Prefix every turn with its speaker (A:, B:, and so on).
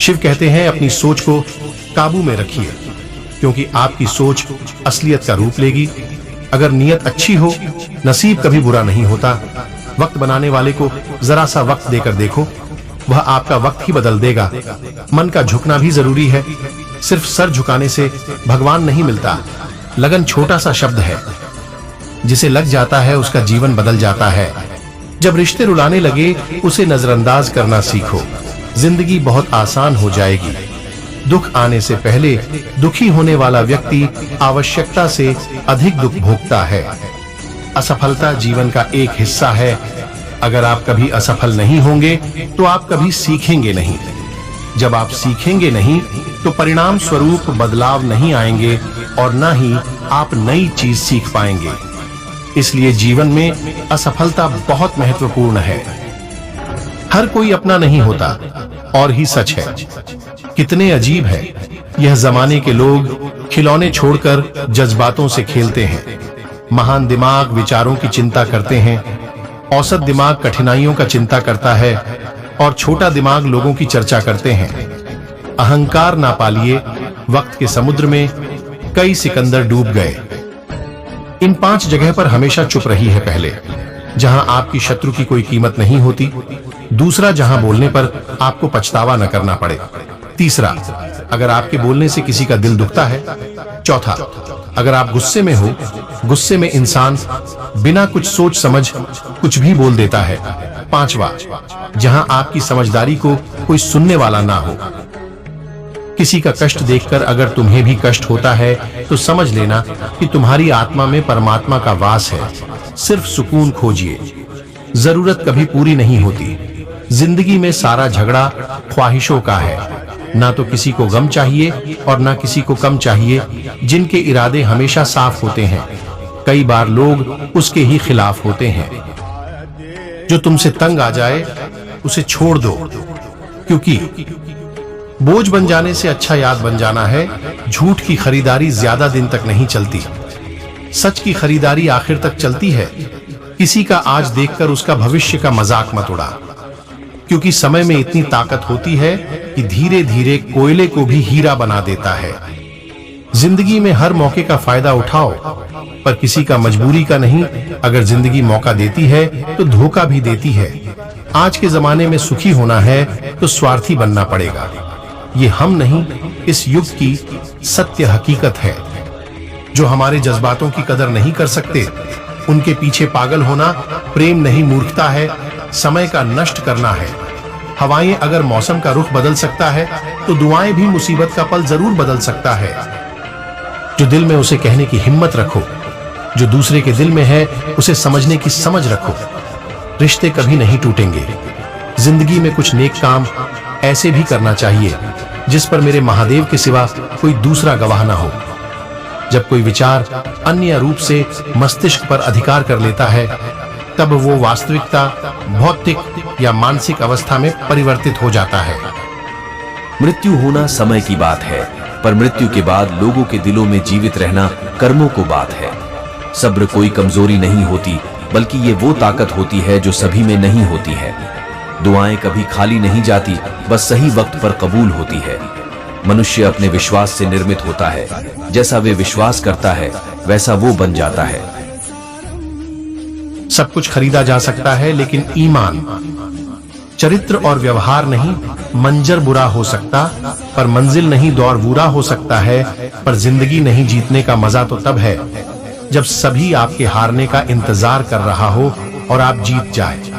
A: शिव कहते हैं अपनी सोच को काबू में रखिए, क्योंकि आपकी सोच असलियत का रूप लेगी। अगर नीयत अच्छी हो, नसीब कभी बुरा नहीं होता। वक्त बनाने वाले को जरा सा वक्त देकर देखो, वह आपका वक्त ही बदल देगा। मन का झुकना भी जरूरी है। सिर्फ सर झुकाने से भगवान नहीं मिलता। लगन छोटा सा शब्द है, जिसे लग जाता है उसका जीवन बदल जाता है। जब रिश्ते रुलाने लगे, उसे नजरअंदाज करना सीखो। जिंदगी बहुत आसान हो जाएगी। दुख आने से पहले दुखी होने वाला व्यक्ति आवश्यकता से अधिक दुख भोगता है। असफलता जीवन का एक हिस्सा है। अगर आप कभी असफल नहीं होंगे तो आप कभी सीखेंगे नहीं। जब आप सीखेंगे नहीं तो परिणाम स्वरूप बदलाव नहीं आएंगे और न ही आप नई चीज सीख पाएंगे। इसलिए जीवन में असफलता बहुत महत्वपूर्ण है। हर कोई अपना नहीं होता, और ही सच है। कितने अजीब है, यह जमाने के लोग खिलौने छोड़कर जज्बातों से खेलते हैं। महान दिमाग विचारों की चिंता करते हैं। औसत दिमाग कठिनाइयों का चिंता करता है और छोटा दिमाग लोगों की चर्चा करते हैं। अहंकार ना पालिए। वक्त के समुद्र में कई सिकंदर डूब गए। इन 5 जगह पर हमेशा चुप रही है। पहले, जहां आपकी शत्रु की कोई कीमत नहीं होती। दूसरा, जहां बोलने पर आपको पछतावा न करना पड़े। तीसरा, अगर आपके बोलने से किसी का दिल दुखता है। चौथा, अगर आप गुस्से में हो। गुस्से में इंसान बिना कुछ सोच समझ कुछ भी बोल देता है। पांचवा, जहां आपकी समझदारी को कोई सुनने वाला ना हो। किसी का कष्ट देखकर अगर तुम्हें भी कष्ट होता है तो समझ लेना कि तुम्हारी आत्मा में परमात्मा का वास है। सिर्फ सुकून खोजिए। जरूरत कभी पूरी नहीं होती। जिंदगी में सारा झगड़ा ख्वाहिशों का है। ना तो किसी को गम चाहिए और ना किसी को कम चाहिए। जिनके इरादे हमेशा साफ होते हैं, कई बार लोग उसके ही खिलाफ होते हैं। जो तुमसे तंग आ जाए उसे छोड़ दो, क्योंकि बोझ बन जाने से अच्छा याद बन जाना है। झूठ की खरीदारी ज्यादा दिन तक नहीं चलती। सच की खरीदारी आखिर तक चलती है। किसी का आज देखकर उसका भविष्य का मजाक मत उड़ा, क्योंकि समय में इतनी ताकत होती है कि धीरे धीरे कोयले को भी हीरा बना देता है। जिंदगी में हर मौके का फायदा उठाओ, पर किसी का मजबूरी का नहीं। अगर जिंदगी मौका देती है तो धोखा भी देती है। आज के जमाने में सुखी होना है तो स्वार्थी बनना पड़ेगा। ये हम नहीं, इस युग की सत्य हकीकत है। जो हमारे जज्बातों की कदर नहीं कर सकते, उनके पीछे पागल होना प्रेम नहीं, मूर्खता है। समय का नष्ट करना है। हवाएं अगर मौसम का रुख बदल सकता है तो दुआएं भी मुसीबत का पल जरूर बदल सकता है। जो दिल में उसे कहने की हिम्मत रखो। जो दूसरे के दिल में है उसे समझने की समझ रखो। रिश्ते कभी नहीं टूटेंगे। जिंदगी में कुछ नेक काम ऐसे भी करना चाहिए जिस पर मेरे महादेव के सिवा कोई दूसरा गवाह ना हो। जब कोई विचार अन्य रूप से मस्तिष्क पर अधिकार कर लेता है, तब वो वास्तविकता भौतिक या मानसिक अवस्था में परिवर्तित हो जाता है।
B: मृत्यु होना समय की बात है, पर मृत्यु के बाद लोगों के दिलों में जीवित रहना कर्मों को बात है। सब्र कोई कमजोरी नहीं होती, बल्कि ये वो ताकत होती है जो सभी में नहीं होती है। दुआएं कभी खाली नहीं जाती, बस सही वक्त पर कबूल होती है। मनुष्य अपने विश्वास से निर्मित होता है। जैसा वे विश्वास करता है वैसा वो बन जाता है।
A: सब कुछ खरीदा जा सकता है, लेकिन ईमान, चरित्र और व्यवहार नहीं। मंजर बुरा हो सकता, पर मंजिल नहीं दौर बुरा हो सकता है। पर जिंदगी नहीं जीतने का मजा तो तब है जब सभी आपके हारने का इंतजार कर रहा हो और आप जीत जाए।